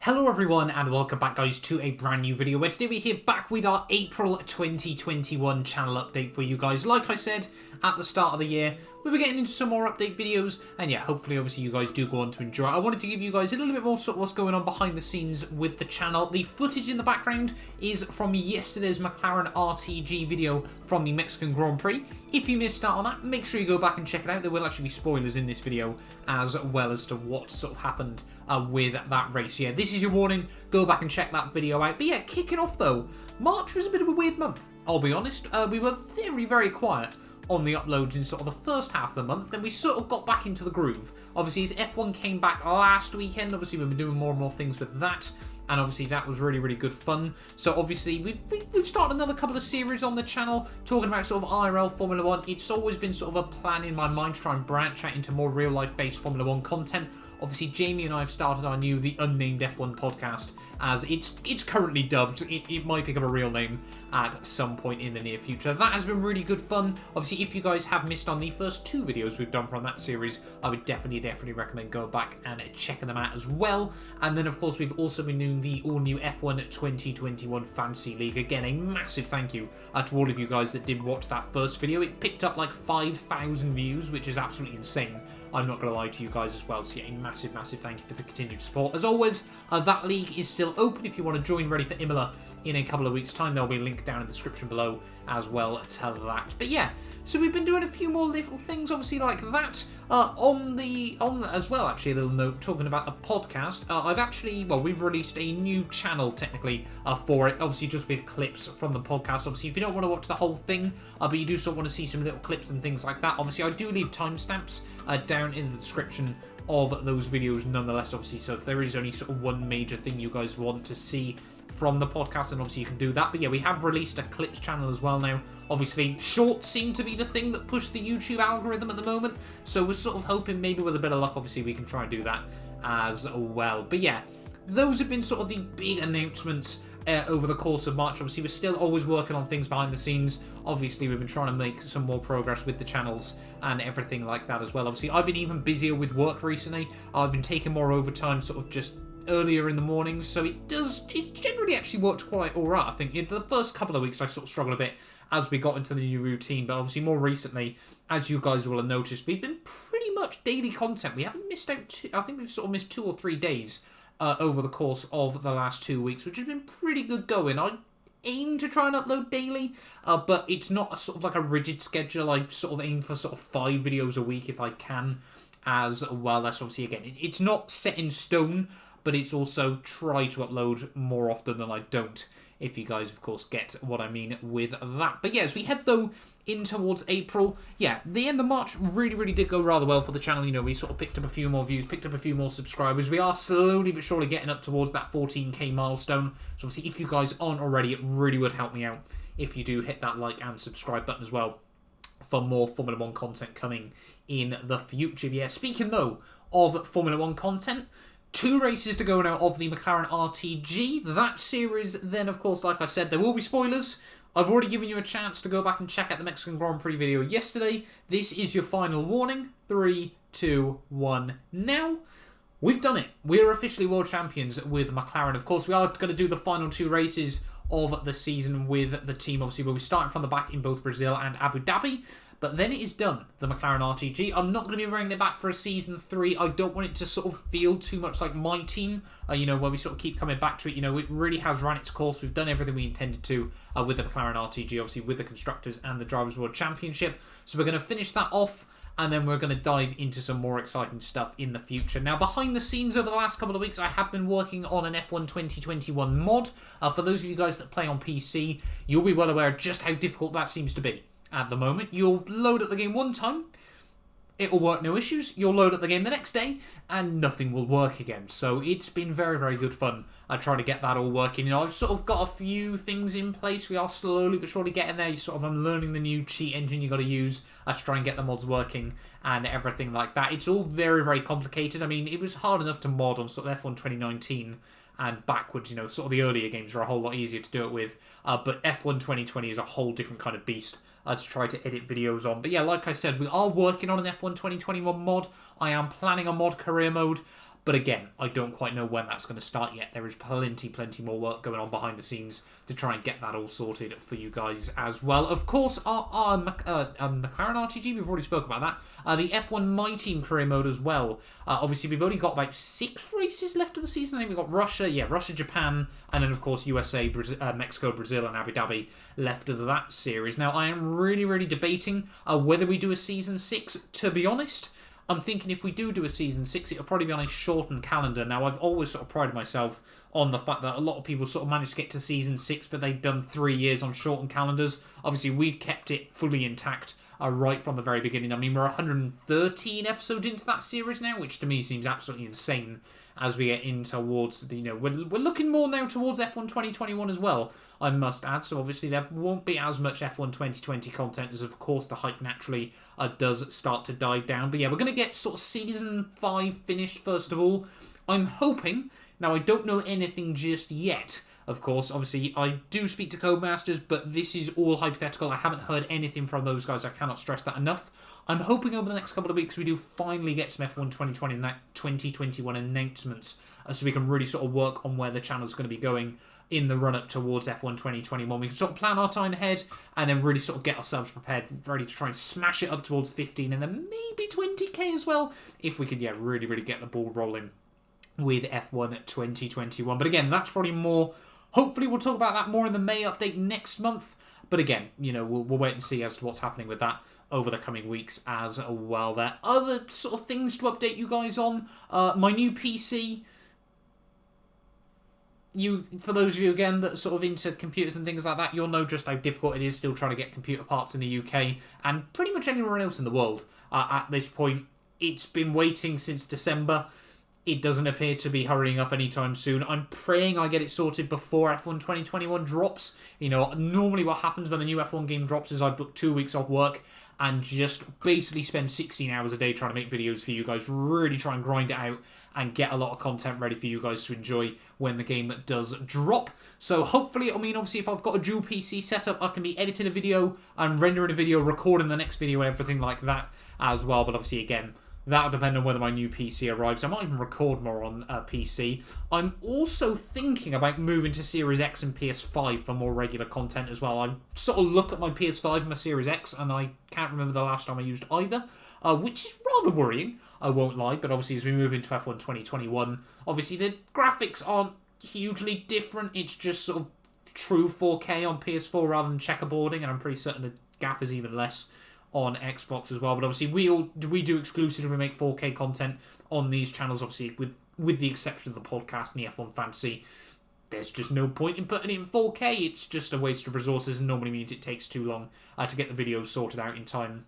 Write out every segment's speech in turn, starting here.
Hello everyone and welcome back guys to a brand new video where today we're here back with our April 2021 channel update for you guys. Like I said at the start of the year, we were getting into some more update videos and yeah, hopefully obviously you guys do go on to enjoy it. I wanted to give you guys a little bit more sort of what's going on behind the scenes with the channel. The footage in the background is from yesterday's Mclaren RTG video from the Mexican Grand Prix. If you missed out on that, make sure you go back and check it out. There will actually be spoilers in this video as well as to what sort of happened with that race. Yeah, this is your warning. Go back and check that video out. But yeah, kicking off though, March was a bit of a weird month, I'll be honest. We were very quiet on the uploads in sort of the first half of the month, then we sort of got back into the groove. Obviously, as F1 came back last weekend, obviously we've been doing more and more things with that, and obviously that was really good fun. So obviously we've started another couple of series on the channel talking about sort of IRL Formula 1. It's always been sort of a plan in my mind to try and branch out into more real life based Formula 1 content. Obviously, Jamie and I have started our new The Unnamed F1 podcast, as it's currently dubbed. It might pick up a real name at some point in the near future. That has been really good fun. Obviously, if you guys have missed on the first two videos we've done from that series, I would definitely recommend going back and checking them out as well. And then, of course, we've also been doing the all-new F1 2021 Fantasy League. Again, a massive thank you to all of you guys that did watch that first video. It picked up like 5,000 views, which is absolutely insane. I'm not going to lie to you guys as well. So yeah, a massive thank you for the continued support. As always, that league is still open if you want to join ready for Imola in a couple of weeks' time. There'll be a link down in the description below as well to that. But yeah, so we've been doing a few more little things, obviously, like that. On as well, actually, a little note talking about the podcast. We've released a new channel technically for it, obviously just with clips from the podcast. Obviously, if you don't want to watch the whole thing, but you do sort of want to see some little clips and things like that, obviously I do leave timestamps down in the description of those videos nonetheless, obviously. So if there is only sort of one major thing you guys want to see from the podcast, and obviously you can do that. But yeah, we have released a clips channel as well now. Obviously, shorts seem to be the thing that pushed the YouTube algorithm at the moment, so we're sort of hoping maybe with a bit of luck, obviously, we can try and do that as well. But yeah, those have been sort of the big announcements over the course of March. Obviously, we're still always working on things behind the scenes. Obviously, we've been trying to make some more progress with the channels and everything like that as well. Obviously, I've been even busier with work recently. I've been taking more overtime sort of just earlier in the mornings, so it generally actually worked quite alright. I think in the first couple of weeks I sort of struggled a bit as we got into the new routine, but obviously more recently, as you guys will have noticed, we've been pretty much daily content. We haven't missed out, I think we've sort of missed 2 or 3 days over the course of the last 2 weeks, which has been pretty good going. I aim to try and upload daily, but it's not a sort of like a rigid schedule. I sort of aim for sort of 5 videos a week if I can as well. That's obviously, again, it's not set in stone, but it's also try to upload more often than I don't, if you guys, of course, get what I mean with that. But yeah, as we head, though, in towards April, yeah, the end of March really did go rather well for the channel. You know, we sort of picked up a few more views, picked up a few more subscribers. We are slowly but surely getting up towards that 14k milestone. So obviously, if you guys aren't already, it really would help me out if you do hit that like and subscribe button as well for more Formula 1 content coming in the future. Yeah, speaking, though, of Formula 1 content, 2 races to go now of the Mclaren RTG. That series, then, of course, like I said, there will be spoilers. I've already given you a chance to go back and check out the Mexican Grand Prix video yesterday. This is your final warning. 3, 2, 1, now. We've done it. We're officially world champions with McLaren. Of course, we are going to do the final 2 races of the season with the team, obviously, where we start from the back in both Brazil and Abu Dhabi. But then it is done, the McLaren RTG. I'm not going to be bringing it back for a Season 3. I don't want it to sort of feel too much like my team, you know, where we sort of keep coming back to it. You know, it really has run its course. We've done everything we intended to with the McLaren RTG, obviously with the Constructors and the Drivers' World Championship. So we're going to finish that off, and then we're going to dive into some more exciting stuff in the future. Now, behind the scenes over the last couple of weeks, I have been working on an F1 2021 mod. For those of you guys that play on PC, you'll be well aware just how difficult that seems to be. At the moment, you'll load up the game one time, it'll work no issues. You'll load up the game the next day, and nothing will work again. So it's been very good fun trying to get that all working. You know, I've sort of got a few things in place. We are slowly but surely getting there. I'm learning the new cheat engine you got to use to try and get the mods working and everything like that. It's all very complicated. I mean, it was hard enough to mod on sort of F1 2019 and backwards, you know, sort of the earlier games are a whole lot easier to do it with. But F1 2020 is a whole different kind of beast to try to edit videos on. But yeah, like I said, we are working on an F1 2021 mod. I am planning a mod career mode. But again, I don't quite know when that's going to start yet. There is plenty more work going on behind the scenes to try and get that all sorted for you guys as well. Of course, our McLaren RTG, we've already spoken about that. The F1 My Team career mode as well. Obviously, we've only got about 6 races left of the season. I think we've got Russia, Japan, and then, of course, USA, Mexico, Brazil, and Abu Dhabi left of that series. Now, I am really debating whether we do a Season 6, to be honest. I'm thinking if we do a Season 6, it'll probably be on a shortened calendar. Now, I've always sort of prided myself on the fact that a lot of people sort of managed to get to Season 6, but they've done 3 years on shortened calendars. Obviously, we've kept it fully intact right from the very beginning. I mean, we're 113 episodes into that series now, which to me seems absolutely insane as we get in towards the, we're looking more now towards F1 2021 as well, I must add. So obviously there won't be as much F1 2020 content as, of course, the hype naturally does start to die down. But yeah, we're going to get sort of Season 5 finished first of all. I'm hoping, now I don't know anything just yet, of course. Obviously, I do speak to Codemasters, but this is all hypothetical. I haven't heard anything from those guys. I cannot stress that enough. I'm hoping over the next couple of weeks we do finally get some F1 2020 and 2021 announcements so we can really sort of work on where the channel's going to be going in the run-up towards F1 2021. We can sort of plan our time ahead and then really sort of get ourselves prepared, ready to try and smash it up towards 15 and then maybe 20k as well, if we could, really get the ball rolling with F1 2021. But again, that's probably more... Hopefully we'll talk about that more in the May update next month. But again, we'll wait and see as to what's happening with that over the coming weeks as well. There are other sort of things to update you guys on. My new PC. For those of you, again, that are sort of into computers and things like that, you'll know just how difficult it is still trying to get computer parts in the UK and pretty much anywhere else in the world at this point. It's been waiting since December. It doesn't appear to be hurrying up anytime soon. I'm praying I get it sorted before F1 2021 drops. Normally what happens when a new F1 game drops is I book 2 weeks off work and just basically spend 16 hours a day trying to make videos for you guys. Really try and grind it out and get a lot of content ready for you guys to enjoy when the game does drop. So hopefully, obviously if I've got a dual PC setup, I can be editing a video and rendering a video, recording the next video and everything like that as well. But obviously, again, that'll depend on whether my new PC arrives. I might even record more on PC. I'm also thinking about moving to Series X and PS5 for more regular content as well. I sort of look at my PS5 and my Series X, and I can't remember the last time I used either, which is rather worrying, I won't lie. But obviously, as we move into F1 2021, obviously the graphics aren't hugely different. It's just sort of true 4K on PS4 rather than checkerboarding, and I'm pretty certain the gap is even less on Xbox as well. But obviously we do exclusively, we make 4K content on these channels, obviously with the exception of the podcast and the F1 Fantasy. There's just no point in putting it in 4K. It's just a waste of resources and normally means it takes too long to get the videos sorted out in time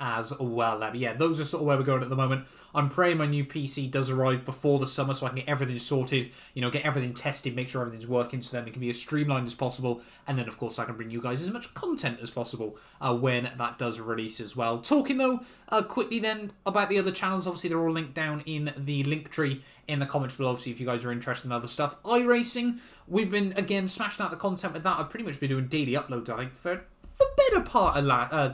as well. But yeah, those are sort of where we're going at the moment. I'm praying my new PC does arrive before the summer so I can get everything sorted, get everything tested, make sure everything's working, so then it can be as streamlined as possible. And then, of course, I can bring you guys as much content as possible when that does release as well. Talking, though, quickly then about the other channels. Obviously, they're all linked down in the link tree in the comments below, obviously, if you guys are interested in other stuff. iRacing, we've been, again, smashing out the content with that. I've pretty much been doing daily uploads, I think, for the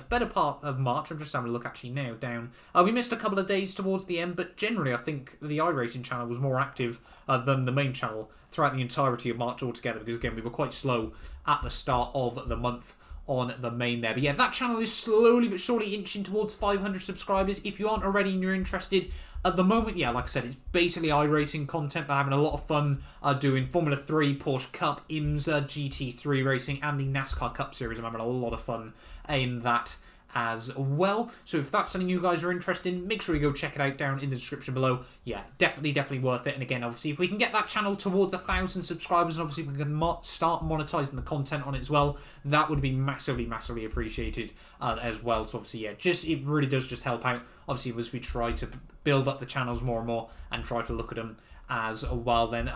better part of March. I'm just having a look actually now down. We missed a couple of days towards the end, but generally I think the iRacing channel was more active than the main channel throughout the entirety of March altogether, because again we were quite slow at the start of the month on the main there. But yeah, that channel is slowly but surely inching towards 500 subscribers. If you aren't already and you're interested, at the moment, yeah, like I said, it's basically iRacing content, but having a lot of fun doing Formula 3, Porsche Cup, IMSA, GT3 racing, and the NASCAR Cup Series. I'm having a lot of fun in that as well. So if that's something you guys are interested in, make sure you go check it out down in the description below. Yeah, definitely worth it. And again, obviously, if we can get that channel towards 1,000 subscribers, and obviously we can start monetizing the content on it as well, that would be massively appreciated as well. So obviously, yeah, it really does just help out, obviously, as we try to build up the channels more and more and try to look at them as well. Then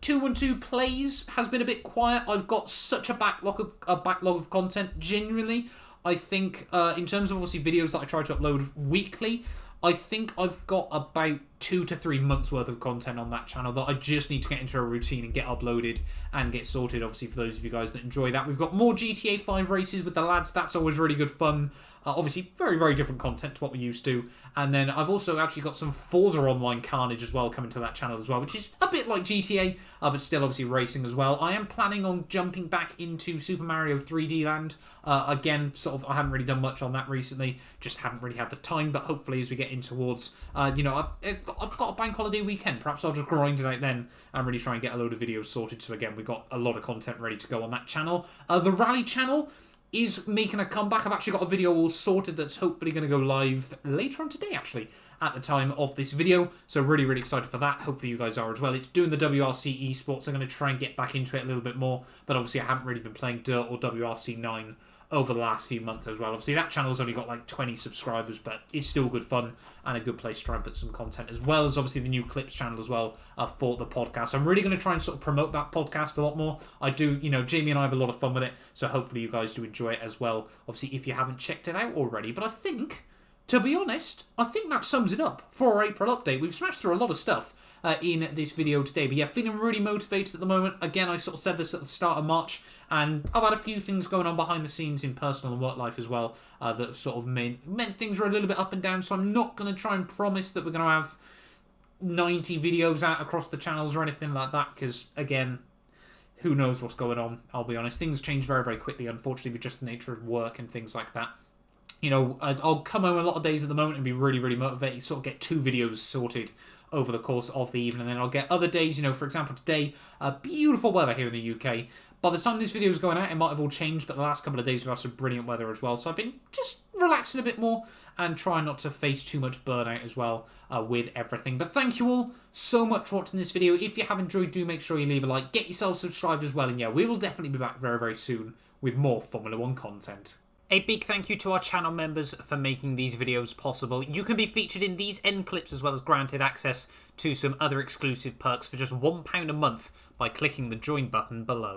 212 Plays has been a bit quiet. I've got such a backlog of content. Genuinely, I think in terms of obviously videos that I try to upload weekly, I think I've got about 2 to 3 months worth of content on that channel that I just need to get into a routine and get uploaded and get sorted. Obviously, for those of you guys that enjoy that, we've got more GTA 5 races with the lads. That's always really good fun. Obviously, very, very different content to what we're used to. And then I've also actually got some Forza Online carnage as well coming to that channel as well, which is a bit like GTA, but still obviously racing as well. I am planning on jumping back into Super Mario 3D Land. Again, sort of, I haven't really done much on that recently, just haven't really had the time, but hopefully as we get in towards, I've got a bank holiday weekend, perhaps I'll just grind it out then and really try and get a load of videos sorted. So again, we've got a lot of content ready to go on that channel. The Rally channel is making a comeback. I've actually got a video all sorted that's hopefully going to go live later on today, actually, at the time of this video. So really, really excited for that. Hopefully you guys are as well. It's doing the WRC esports. I'm going to try and get back into it a little bit more, but obviously I haven't really been playing Dirt or WRC 9 over the last few months as well. Obviously that channel's only got like 20 subscribers, but it's still good fun and a good place to try and put some content, as well as obviously the new clips channel as well for the podcast. I'm really going to try and sort of promote that podcast a lot more. I do, Jamie and I have a lot of fun with it, so hopefully you guys do enjoy it as well, obviously if you haven't checked it out already. But I think, to be honest, I think that sums it up for our April update. We've smashed through a lot of stuff in this video today, but yeah, feeling really motivated at the moment. Again, I sort of said this at the start of March, and I've had a few things going on behind the scenes in personal and work life as well that have sort of meant things are a little bit up and down, so I'm not going to try and promise that we're going to have 90 videos out across the channels or anything like that, because again, who knows what's going on. I'll be honest, things change very, very quickly, unfortunately, with just the nature of work and things like that. I'll come home a lot of days at the moment and be really, really motivated, sort of get 2 videos sorted over the course of the evening, and then I'll get other days, for example today, beautiful weather here in the UK. By the time this video is going out, it might have all changed, but the last couple of days we've had some brilliant weather as well, so I've been just relaxing a bit more and trying not to face too much burnout as well with everything. But thank you all so much for watching this video. If you have enjoyed, do make sure you leave a like, get yourself subscribed as well, and yeah, we will definitely be back very, very soon with more Formula 1 content. A big thank you to our channel members for making these videos possible. You can be featured in these end clips as well as granted access to some other exclusive perks for just £1 a month by clicking the join button below.